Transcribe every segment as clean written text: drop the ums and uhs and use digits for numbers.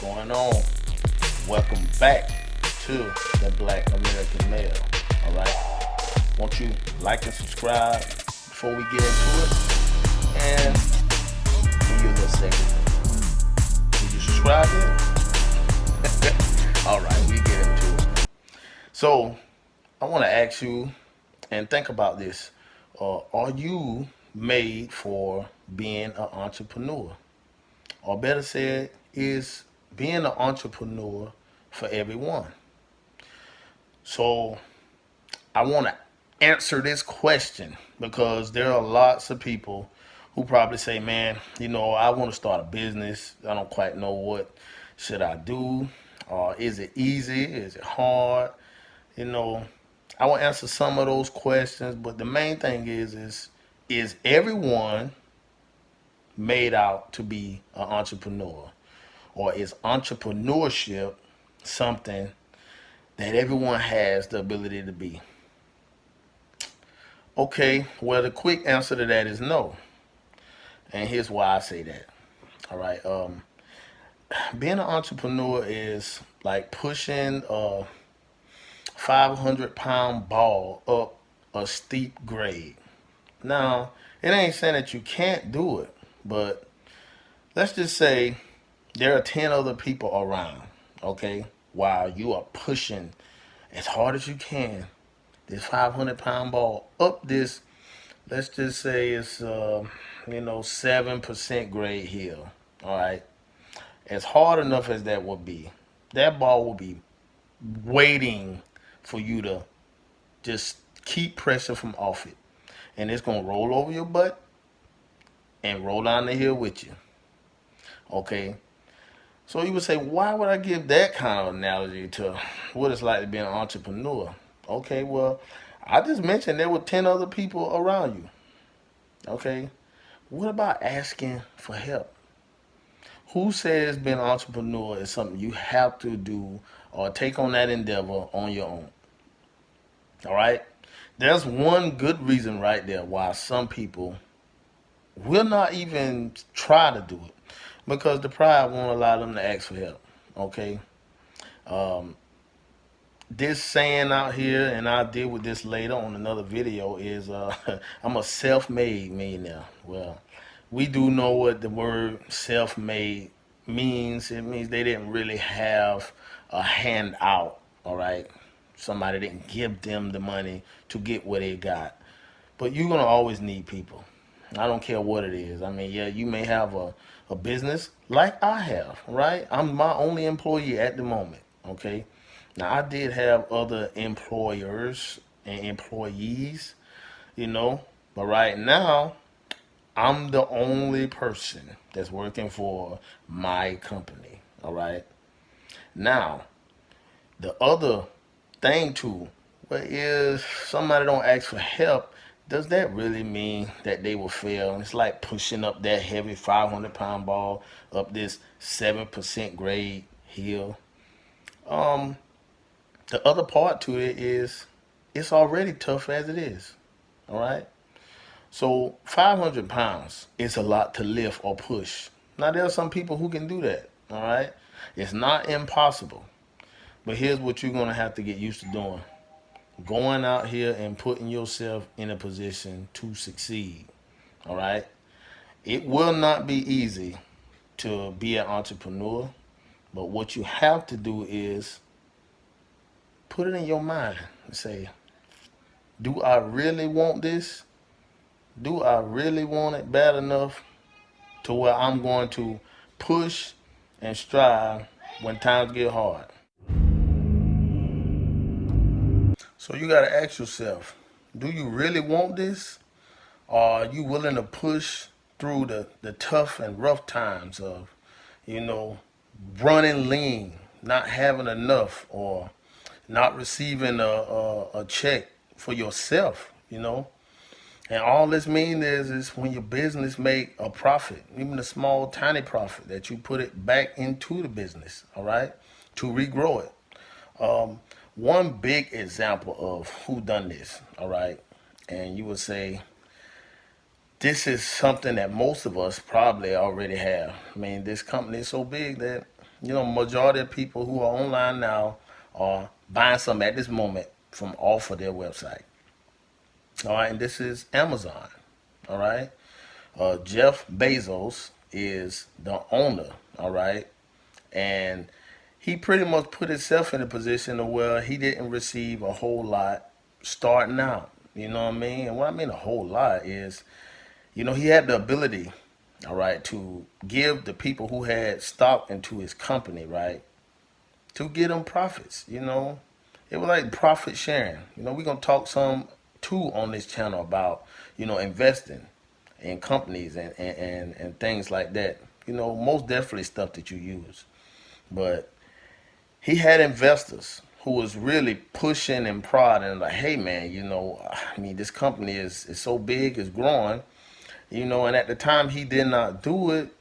going on? Welcome back to the Black American Male. All right. Won't you like and subscribe before we get into it? And give you a little second. Did you subscribe yet? All right, we get into it. So I want to ask you and think about this. Are you made for being an entrepreneur? Or better said, is being an entrepreneur for everyone? So I want to answer this question because there are lots of people who probably say, man, I want to start a business. I don't quite know what should I do. Is it easy? Is it hard? You know, I will answer some of those questions, but the main thing is everyone made out to be an entrepreneur? Or is entrepreneurship something that everyone has the ability to be? Okay, well, the quick answer to that is no. And here's why I say that. All right. Being an entrepreneur is like pushing a 500-pound ball up a steep grade. Now, it ain't saying that you can't do it, but let's just say there are 10 other people around, okay, while you are pushing as hard as you can this 500-pound ball up this, let's just say it's, 7% grade hill, all right? As hard enough as that would be, that ball will be waiting for you to just keep pressure from off it. And it's going to roll over your butt and roll down the hill with you, okay? So you would say, why would I give that kind of analogy to what it's like to be an entrepreneur? Okay, well, I just mentioned there were 10 other people around you. Okay, what about asking for help? Who says being an entrepreneur is something you have to do or take on that endeavor on your own? All right, there's one good reason right there why some people will not even try to do it because the pride won't allow them to ask for help. Okay, um, this saying out here, and I'll deal with this later on another video, is I'm a self-made millionaire. Well, we do know what the word self-made means. It means they didn't really have a handout, all right? Somebody didn't give them the money to get what they got. But you're going to always need people. I don't care what it is. I mean, yeah, you may have a business like I have, right? I'm my only employee at the moment, okay? Now, I did have other employers and employees, you know, but right now, I'm the only person that's working for my company, all right? Now, the other thing too, well, if somebody don't ask for help, does that really mean that they will fail? It's like pushing up that heavy 500-pound ball up this 7% grade hill. Um, the other part to it is it's already tough as it is. All right. So 500 pounds is a lot to lift or push. Now there are some people who can do that. All right. It's not impossible. But here's what you're gonna have to get used to doing. Going out here and putting yourself in a position to succeed. All right. It will not be easy to be an entrepreneur, but what you have to do is put it in your mind and say, do I really want this? Do I really want it bad enough to where I'm going to push and strive when times get hard? So you got to ask yourself, do you really want this? Or are you willing to push through the tough and rough times of, you know, running lean, not having enough, or not receiving a check for yourself, you know? And all this means is when your business make a profit, even a small, tiny profit, that you put it back into the business, all right, to regrow it. Um, One big example of who done this, all right, and you would say this is something that most of us probably already have. I mean, this company is so big that Majority of people who are online now are buying something at this moment from off of their website. All right, and this is Amazon. All right, Jeff Bezos is the owner. All right, and he pretty much put himself in a position of where he didn't receive a whole lot starting out. You know what I mean? And what I mean a whole lot is, he had the ability, all right, to give the people who had stock into his company, right, to get them profits. It was like profit sharing. We're gonna talk some too on this channel about, investing in companies and things like that. Most definitely stuff that you use. But he had investors who was really pushing and prodding like, hey man, I mean this company is so big, it's growing, and at the time he did not do it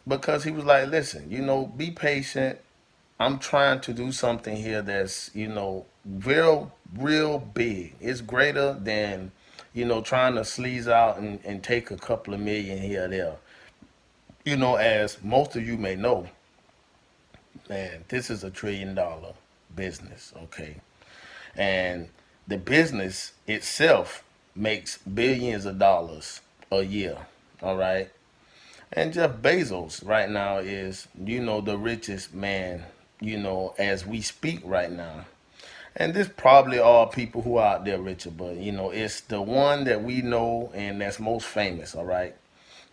because he was like, listen, be patient. I'm trying to do something here that's, real big. It's greater than, trying to sleaze out and take a couple of million here or there. As most of you may know, man, this is $1 trillion business, okay? And the business itself makes billions of dollars a year, all right? And Jeff Bezos right now is, the richest man, as we speak right now. And this probably are people who are out there richer, but it's the one that we know and that's most famous, all right?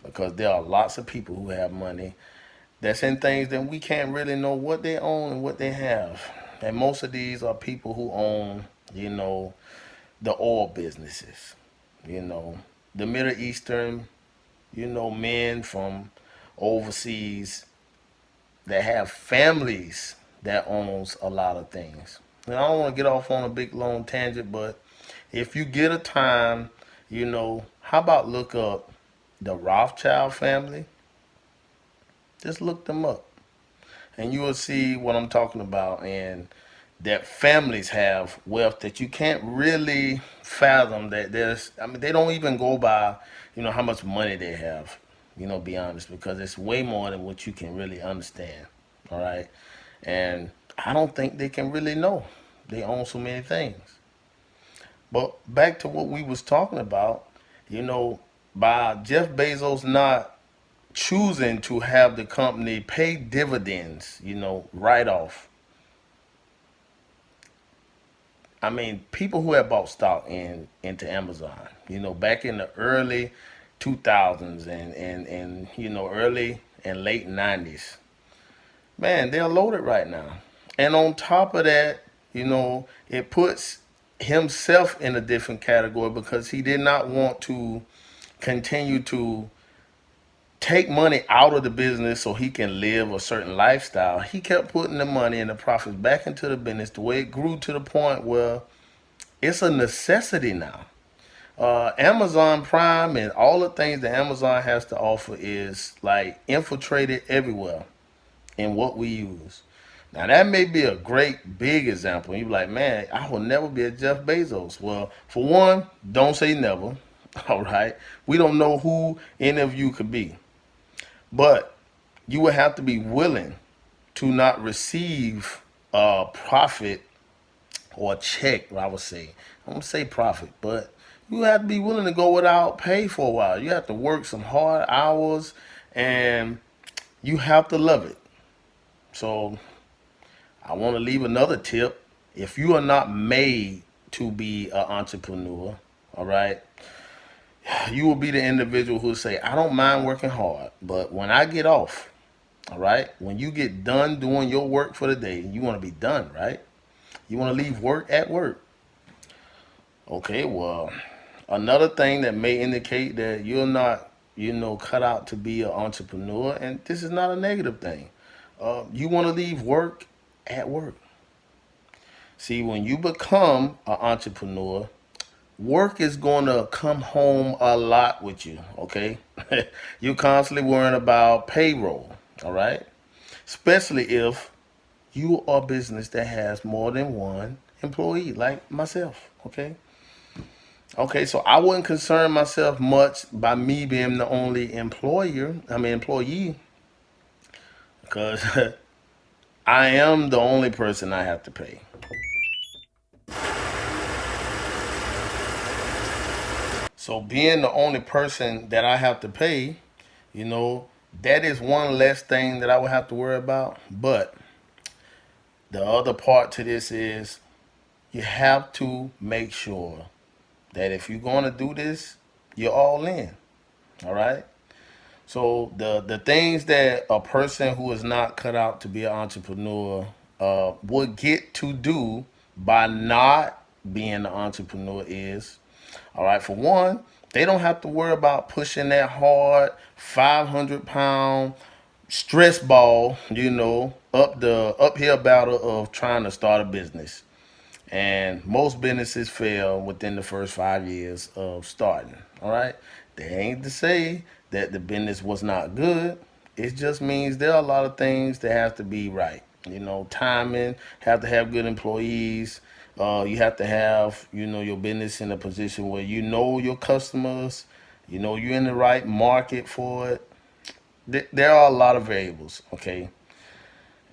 Because there are lots of people who have money that's in things that we can't really know what they own and what they have. And most of these are people who own, the oil businesses, you know, the Middle Eastern, men from overseas that have families that owns a lot of things. Now, I don't want to get off on a big long tangent, but if you get a time, how about look up the Rothschild family? Just look them up, and you will see what I'm talking about. And that families have wealth that you can't really fathom. That I mean, they don't even go by, how much money they have. Be honest, because it's way more than what you can really understand. All right, and I don't think they can really know. They own so many things. But back to what we was talking about, you know, by Jeff Bezos not choosing to have the company pay dividends, right off. I mean, people who have bought stock into Amazon, back in the early 2000s and early and late 90s, man, they're loaded right now. And on top of that, it puts himself in a different category because he did not want to continue to take money out of the business so he can live a certain lifestyle. He kept putting the money and the profits back into the business the way it grew to the point where it's a necessity now. Amazon Prime and all the things that Amazon has to offer is like infiltrated everywhere in what we use. Now that may be a great big example. You're like, man, I will never be a Jeff Bezos. Well, for one, don't say never. All right, we don't know who any of you could be. But you would have to be willing to not receive a profit or a check, I would say. I'm going to say profit, but you have to be willing to go without pay for a while. You have to work some hard hours and you have to love it. So I want to leave another tip. If you are not made to be an entrepreneur, all right, you will be the individual who will say, I don't mind working hard, but when I get off, all right, when you get done doing your work for the day, you want to be done, right? You want to leave work at work. Okay, well, another thing that may indicate that you're not, cut out to be an entrepreneur, and this is not a negative thing. You want to leave work at work. See, when you become an entrepreneur, work is going to come home a lot with you, okay? You're constantly worrying about payroll, all right? Especially if you are a business that has more than one employee, like myself, okay? Okay, so I wouldn't concern myself much by me being the only employee, because I am the only person I have to pay. So being the only person that I have to pay, you know, that is one less thing that I would have to worry about. But the other part to this is you have to make sure that if you're going to do this, you're all in. All right. So the things that a person who is not cut out to be an entrepreneur would get to do by not being an entrepreneur is, all right, for one, they don't have to worry about pushing that hard 500-pound stress ball, up the uphill battle of trying to start a business. And most businesses fail within the first 5 years of starting. All right. They ain't to say that the business was not good. It just means there are a lot of things that have to be right. Timing, have to have good employees. You have to have, your business in a position where you know your customers, you're in the right market for it. There are a lot of variables, okay?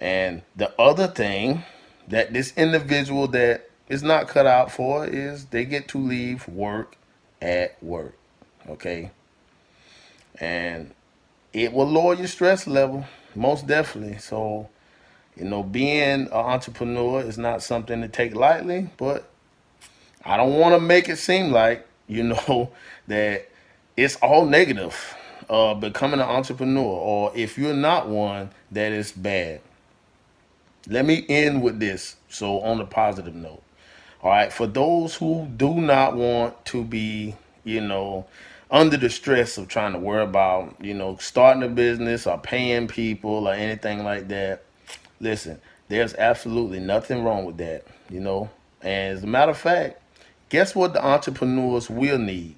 And the other thing that this individual that is not cut out for is they get to leave work at work. Okay. And it will lower your stress level, most definitely. So, being an entrepreneur is not something to take lightly, but I don't want to make it seem like, that it's all negative, becoming an entrepreneur, or if you're not one, that is bad. Let me end with this. So, on a positive note, all right, for those who do not want to be, you know, under the stress of trying to worry about, starting a business or paying people or anything like that, listen, there's absolutely nothing wrong with that, And as a matter of fact, guess what the entrepreneurs will need?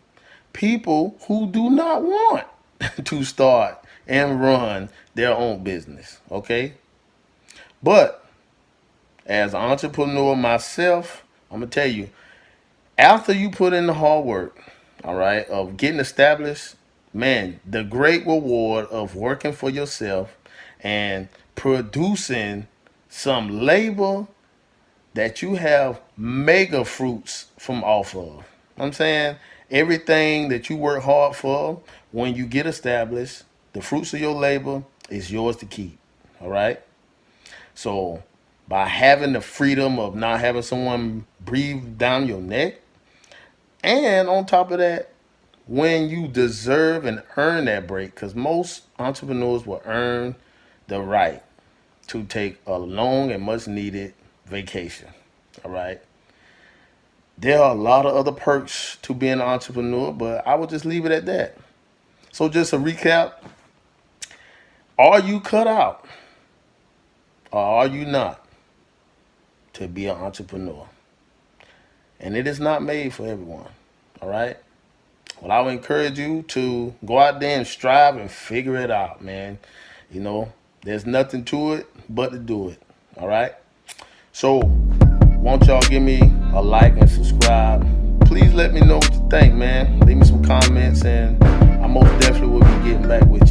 People who do not want to start and run their own business, okay? But as an entrepreneur myself, I'm gonna tell you, after you put in the hard work, all right, of getting established, man, the great reward of working for yourself and producing some labor that you have mega fruits from off of. I'm saying everything that you work hard for, when you get established, the fruits of your labor is yours to keep. All right. So by having the freedom of not having someone breathe down your neck, and on top of that, when you deserve and earn that break, because most entrepreneurs will earn the right to take a long and much needed vacation. All right. There are a lot of other perks to being an entrepreneur, but I would just leave it at that. So, just a recap, are you cut out or are you not to be an entrepreneur? And it is not made for everyone. All right. Well, I would encourage you to go out there and strive and figure it out, man. There's nothing to it but to do it. All right. So, won't y'all give me a like and subscribe? Please let me know what you think, man. Leave me some comments, and I most definitely will be getting back with you.